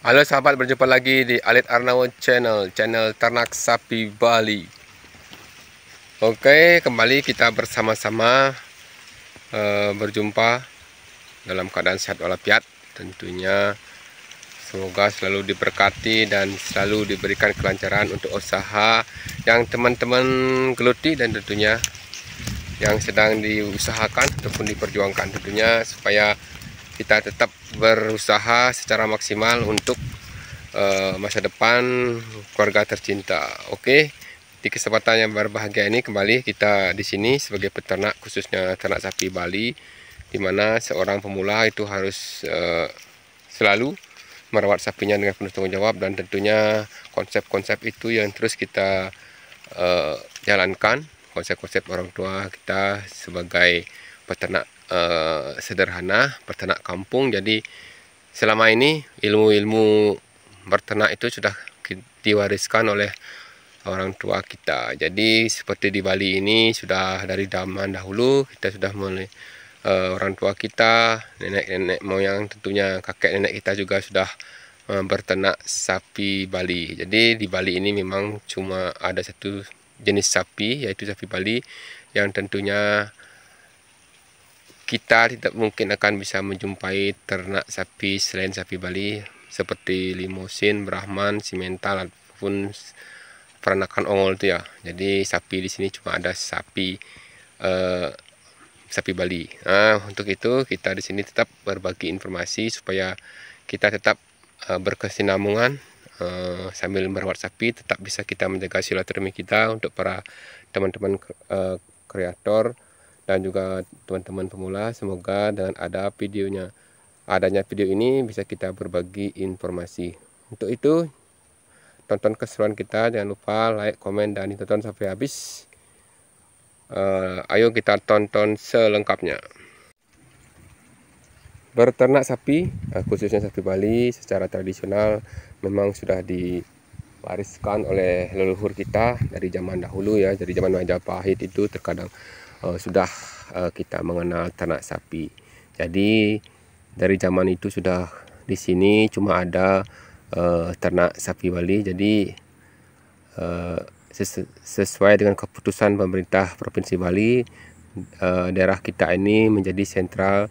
Halo sahabat, berjumpa lagi di Alit Arnawan channel ternak sapi Bali. Oke, kembali kita bersama-sama berjumpa dalam keadaan sehat walafiat. Tentunya semoga selalu diberkati dan selalu diberikan kelancaran untuk usaha yang teman-teman geluti dan tentunya yang sedang diusahakan ataupun diperjuangkan, tentunya supaya kita tetap berusaha secara maksimal untuk masa depan keluarga tercinta. Oke, di kesempatan yang berbahagia ini kembali kita di sini sebagai peternak, khususnya ternak sapi Bali, di mana seorang pemula itu harus selalu merawat sapinya dengan penuh tanggung jawab, dan tentunya konsep-konsep itu yang terus kita jalankan, konsep-konsep orang tua kita sebagai peternak sederhana, peternak kampung. Jadi selama ini ilmu-ilmu berternak itu sudah diwariskan oleh orang tua kita. Jadi seperti di Bali ini sudah dari zaman dahulu kita sudah mulai, orang tua kita, nenek-nenek moyang, tentunya kakek nenek kita juga sudah berternak sapi Bali. Jadi di Bali ini memang cuma ada satu jenis sapi, yaitu sapi Bali, yang tentunya kita tidak mungkin akan bisa menjumpai ternak sapi selain sapi Bali seperti Limousin, Brahman, Simmental ataupun peranakan Ongol itu ya. Jadi sapi di sini cuma ada sapi sapi Bali. Nah, untuk itu kita di sini tetap berbagi informasi supaya kita tetap berkesinambungan sambil merawat sapi, tetap bisa kita menjaga silaturahmi kita untuk para teman-teman kreator dan juga teman-teman pemula. Semoga dengan adanya video ini bisa kita berbagi informasi. Untuk itu tonton keseruan kita, jangan lupa like, komen, dan ditonton sampai habis. Ayo kita tonton selengkapnya. Berternak sapi, khususnya sapi Bali, secara tradisional memang sudah diwariskan oleh leluhur kita dari zaman dahulu ya, dari zaman Majapahit itu terkadang sudah kita mengenal ternak sapi. Jadi dari zaman itu sudah di sini cuma ada ternak sapi Bali. Jadi sesuai dengan keputusan pemerintah Provinsi Bali, daerah kita ini menjadi sentral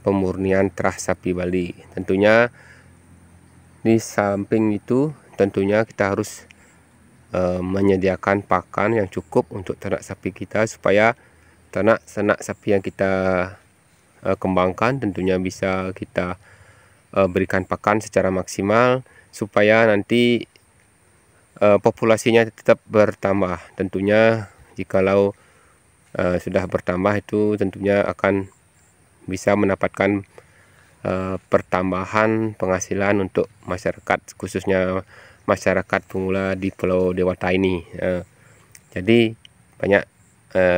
pemurnian terah sapi Bali. Tentunya di samping itu tentunya kita harus menyediakan pakan yang cukup untuk ternak sapi kita, supaya ternak sapi yang kita kembangkan tentunya bisa kita berikan pakan secara maksimal, supaya nanti populasinya tetap bertambah. Tentunya jikalau sudah bertambah itu tentunya akan bisa mendapatkan pertambahan penghasilan untuk masyarakat, khususnya masyarakat pemula di Pulau Dewata ini. Jadi banyak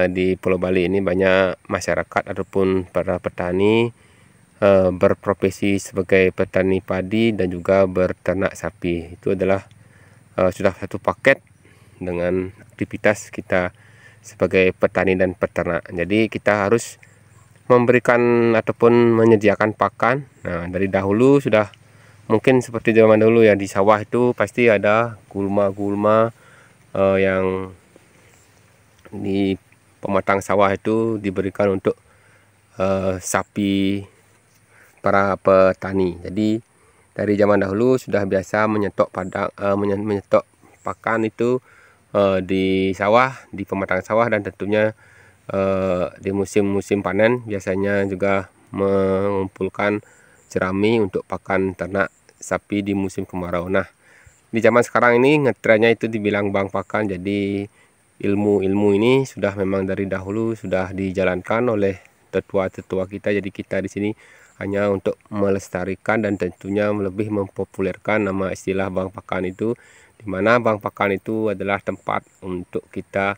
di Pulau Bali ini banyak masyarakat ataupun para petani berprofesi sebagai petani padi dan juga berternak sapi. Itu adalah sudah satu paket dengan aktivitas kita sebagai petani dan peternak. Jadi kita harus memberikan ataupun menyediakan pakan. Nah, dari dahulu sudah mungkin seperti zaman dulu ya, di sawah itu pasti ada gulma-gulma yang di pematang sawah itu diberikan untuk sapi para petani. Jadi dari zaman dahulu sudah biasa menyetok menyetok pakan itu di sawah, di pematang sawah, dan tentunya di musim-musim panen biasanya juga mengumpulkan jerami untuk pakan ternak sapi di musim kemarau. Nah, di zaman sekarang ini ngetrennya itu dibilang bank pakan. Jadi ilmu-ilmu ini sudah memang dari dahulu sudah dijalankan oleh tetua-tetua kita. Jadi kita di sini hanya untuk melestarikan dan tentunya lebih mempopulerkan nama istilah bank pakan itu, di mana bank pakan itu adalah tempat untuk kita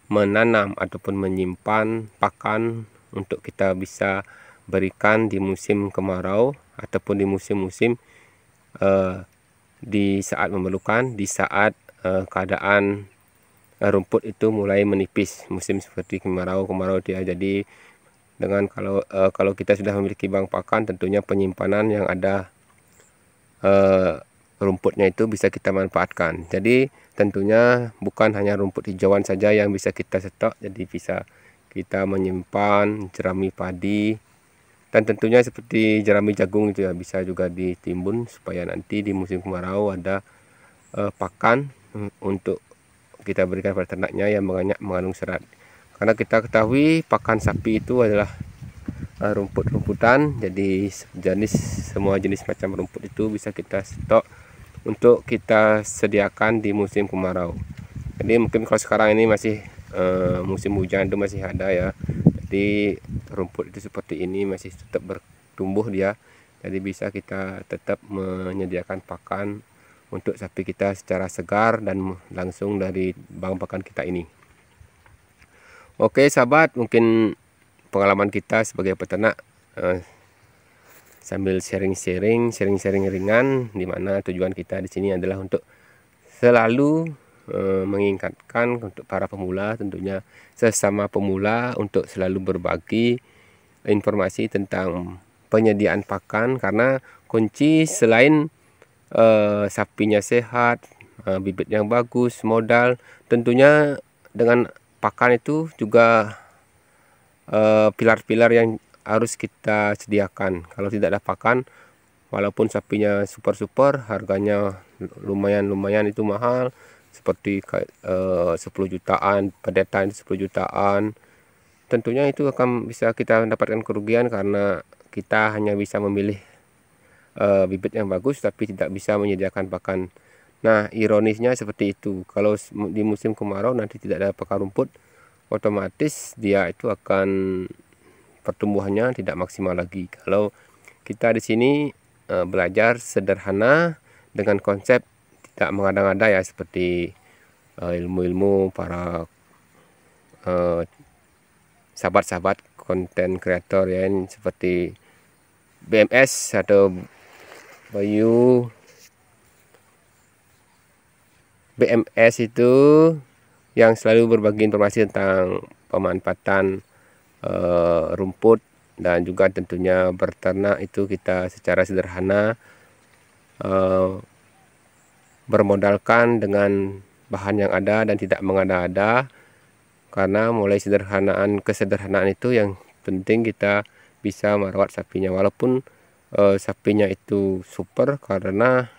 menanam ataupun menyimpan pakan untuk kita bisa berikan di musim kemarau ataupun di musim-musim di saat memerlukan, di saat keadaan rumput itu mulai menipis, musim seperti kemarau dia. Jadi dengan kalau kita sudah memiliki bank pakan, tentunya penyimpanan yang ada rumputnya itu bisa kita manfaatkan. Jadi tentunya bukan hanya rumput hijauan saja yang bisa kita stok, jadi bisa kita menyimpan jerami padi, dan tentunya seperti jerami jagung itu ya bisa juga ditimbun supaya nanti di musim kemarau ada pakan untuk kita berikan pada ternaknya yang banyak mengandung serat. Karena kita ketahui pakan sapi itu adalah rumput-rumputan, jadi semua jenis macam rumput itu bisa kita stok untuk kita sediakan di musim kemarau. Jadi mungkin kalau sekarang ini masih musim hujan itu masih ada ya, jadi rumput itu seperti ini masih tetap bertumbuh dia, jadi bisa kita tetap menyediakan pakan untuk sapi kita secara segar dan langsung dari bank pakan kita ini. Oke sahabat, mungkin pengalaman kita sebagai peternak sambil sharing ringan, dimana tujuan kita di sini adalah untuk selalu mengingatkan untuk para pemula, tentunya sesama pemula, untuk selalu berbagi informasi tentang penyediaan pakan, karena kunci selain sapinya sehat, bibit yang bagus, modal, tentunya dengan pakan itu juga pilar-pilar yang harus kita sediakan. Kalau tidak ada pakan, walaupun sapinya super harganya lumayan itu mahal, seperti 10 jutaan, pedetan 10 jutaan, tentunya itu akan bisa kita mendapatkan kerugian karena kita hanya bisa memilih bibit yang bagus tapi tidak bisa menyediakan pakan. Nah, ironisnya seperti itu. Kalau di musim kemarau nanti tidak ada pakan rumput, otomatis dia itu akan pertumbuhannya tidak maksimal lagi. Kalau kita di sini belajar sederhana dengan konsep tidak mengada-ngada ya, seperti ilmu-ilmu para sahabat-sahabat konten kreator ya, seperti BMS atau Bayu BMS itu yang selalu berbagi informasi tentang pemanfaatan rumput dan juga tentunya berternak itu kita secara sederhana bermodalkan dengan bahan yang ada dan tidak mengada-ada, karena mulai kesederhanaan itu yang penting kita bisa merawat sapinya, walaupun sapinya itu super, karena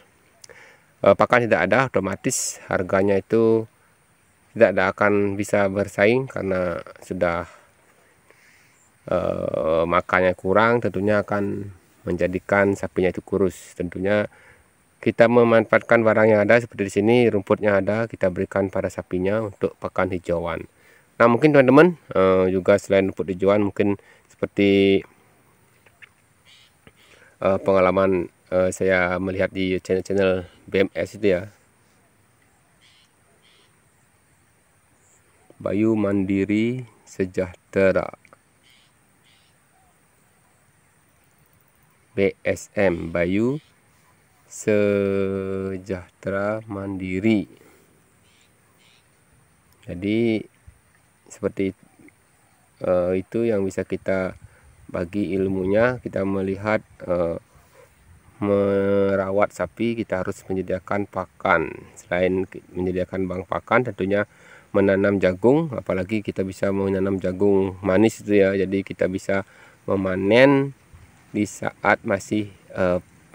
pakan tidak ada, otomatis harganya itu tidak akan bisa bersaing karena sudah makannya kurang, tentunya akan menjadikan sapinya itu kurus. Tentunya kita memanfaatkan barang yang ada, seperti di sini rumputnya ada, kita berikan pada sapinya untuk pakan hijauan. Nah, mungkin teman-teman juga selain rumput hijauan, mungkin seperti pengalaman saya melihat di channel BMS itu ya, Bayu Mandiri Sejahtera, BSM, Bayu Sejahtera Mandiri. Jadi seperti itu yang bisa kita bagi ilmunya. Kita melihat merawat sapi, kita harus menyediakan pakan. Selain menyediakan bank pakan, tentunya menanam jagung, apalagi kita bisa menanam jagung manis itu ya. Jadi kita bisa memanen di saat masih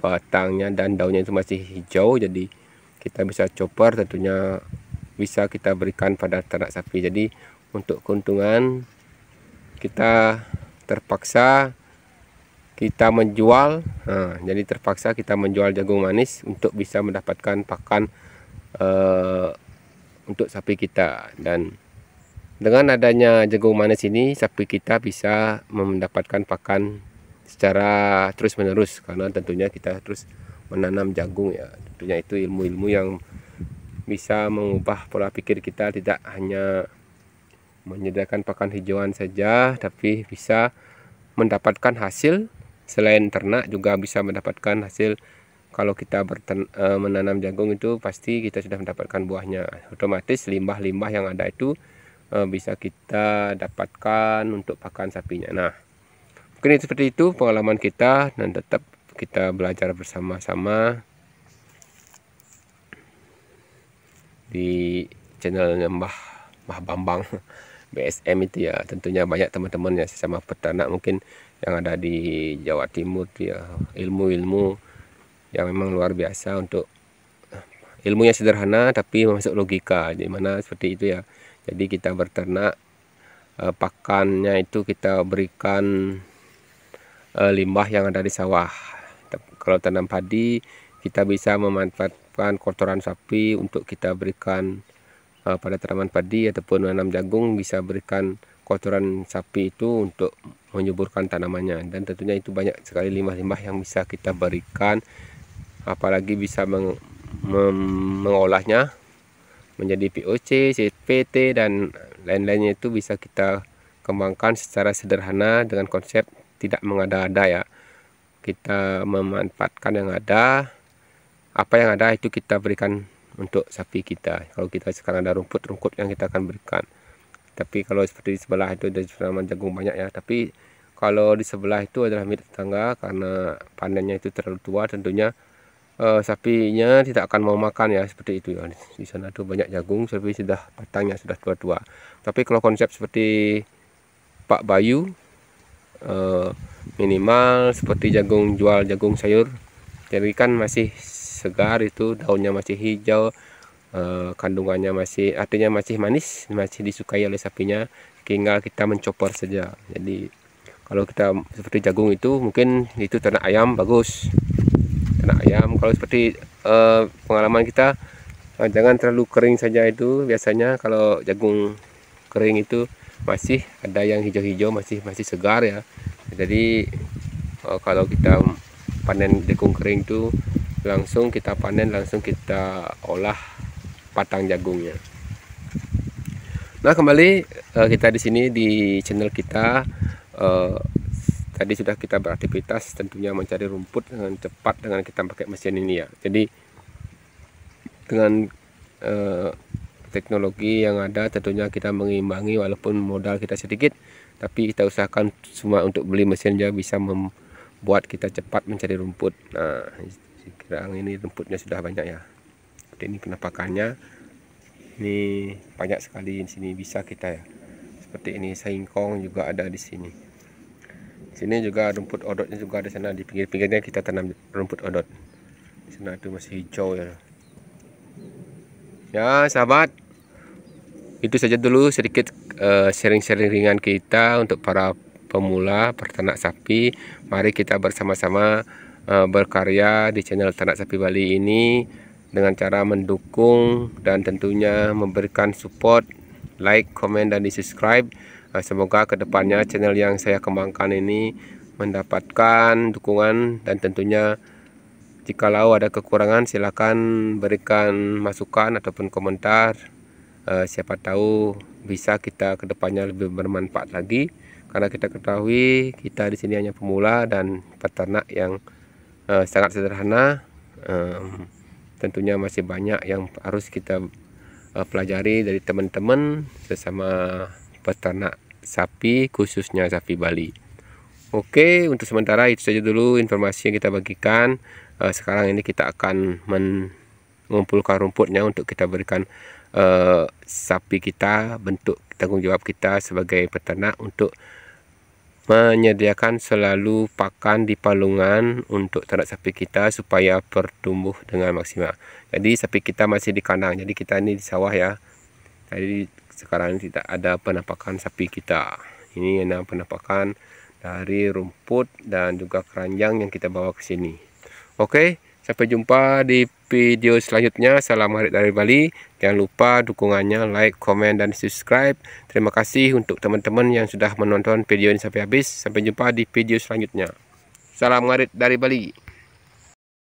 batangnya dan daunnya itu masih hijau, jadi kita bisa chopper, tentunya bisa kita berikan pada ternak sapi. Jadi untuk keuntungan kita terpaksa kita menjual, jadi terpaksa kita menjual jagung manis untuk bisa mendapatkan pakan untuk sapi kita. Dan dengan adanya jagung manis ini, sapi kita bisa mendapatkan pakan secara terus menerus, karena tentunya kita terus menanam jagung ya. Tentunya itu ilmu-ilmu yang bisa mengubah pola pikir kita, tidak hanya menyediakan pakan hijauan saja, tapi bisa mendapatkan hasil. Selain ternak juga bisa mendapatkan hasil. Kalau kita menanam jagung itu pasti kita sudah mendapatkan buahnya, otomatis limbah-limbah yang ada itu bisa kita dapatkan untuk pakan sapinya. Nah, mungkin itu seperti itu pengalaman kita, dan tetap kita belajar bersama-sama di channelnya Mbah Bambang BSM itu ya. Tentunya banyak teman-teman ya sesama peternak mungkin yang ada di Jawa Timur ya, ilmu-ilmu yang memang luar biasa, untuk ilmunya sederhana tapi masuk logika, di mana seperti itu ya. Jadi kita berternak, pakannya itu kita berikan limbah yang ada di sawah. Kalau tanam padi, kita bisa memanfaatkan kotoran sapi untuk kita berikan pada tanaman padi, ataupun menanam jagung bisa berikan kotoran sapi itu untuk menyuburkan tanamannya. Dan tentunya itu banyak sekali limbah-limbah yang bisa kita berikan, apalagi bisa mengolahnya menjadi POC, CPT dan lain-lainnya. Itu bisa kita kembangkan secara sederhana dengan konsep tidak mengada-ada ya. Kita memanfaatkan yang ada, apa yang ada itu kita berikan untuk sapi kita. Kalau kita sekarang ada rumput yang kita akan berikan. Tapi kalau seperti di sebelah itu ada tanaman jagung banyak ya. Tapi kalau di sebelah itu adalah milik tetangga, karena panennya itu terlalu tua, tentunya sapinya tidak akan mau makan ya, seperti itu ya. Di sana tuh banyak jagung tapi sudah batangnya sudah tua-tua. Tapi kalau konsep seperti Pak Bayu, minimal seperti jagung, jual jagung sayur, jadi kan masih segar, itu daunnya masih hijau, kandungannya masih, artinya masih manis, masih disukai oleh sapinya, tinggal kita mencopor saja. Jadi kalau kita seperti jagung itu mungkin itu ternak ayam bagus, ternak ayam. Kalau seperti pengalaman kita, jangan terlalu kering saja. Itu biasanya kalau jagung kering itu masih ada yang hijau-hijau, masih segar ya. Jadi kalau kita panen jagung kering itu langsung kita panen, langsung kita olah batang jagungnya. Nah, kembali kita di sini di channel kita. Tadi sudah kita beraktivitas tentunya mencari rumput dengan cepat dengan kita pakai mesin ini ya. Jadi dengan teknologi yang ada tentunya kita mengimbangi, walaupun modal kita sedikit, tapi kita usahakan semua untuk beli mesin aja bisa membuat kita cepat mencari rumput. Nah, sekarang ini rumputnya sudah banyak ya. Seperti ini penampakannya. Ini banyak sekali di sini bisa kita ya. Seperti ini singkong juga ada di sini. Sini juga rumput odotnya juga ada, sana di pinggir-pinggirnya kita tanam rumput odot. Di sana itu masih hijau ya. Ya sahabat, itu saja dulu sedikit sharing-sharing ringan kita untuk para pemula peternak sapi. Mari kita bersama-sama berkarya di channel Ternak Sapi Bali ini dengan cara mendukung dan tentunya memberikan support, like, komen, dan di subscribe. Semoga kedepannya channel yang saya kembangkan ini mendapatkan dukungan, dan tentunya jikalau ada kekurangan silakan berikan masukan ataupun komentar. Siapa tahu bisa kita kedepannya lebih bermanfaat lagi, karena kita ketahui kita di sini hanya pemula dan peternak yang sangat sederhana. Tentunya masih banyak yang harus kita pelajari dari teman-teman sesama peternak sapi, khususnya sapi Bali. Oke, untuk sementara itu saja dulu informasi yang kita bagikan. Sekarang ini kita akan mengumpulkan rumputnya untuk kita berikan sapi kita, bentuk tanggung jawab kita sebagai peternak untuk menyediakan selalu pakan di palungan untuk ternak sapi kita supaya bertumbuh dengan maksimal. Jadi sapi kita masih di kandang, jadi kita ini di sawah ya. Jadi sekarang tidak ada penampakan sapi kita. Ini ada penampakan dari rumput dan juga keranjang yang kita bawa ke sini. Oke, sampai jumpa di video selanjutnya. Salam Harit dari Bali. Jangan lupa dukungannya, like, komen, dan subscribe. Terima kasih untuk teman-teman yang sudah menonton video ini sampai habis. Sampai jumpa di video selanjutnya. Salam Harit dari Bali.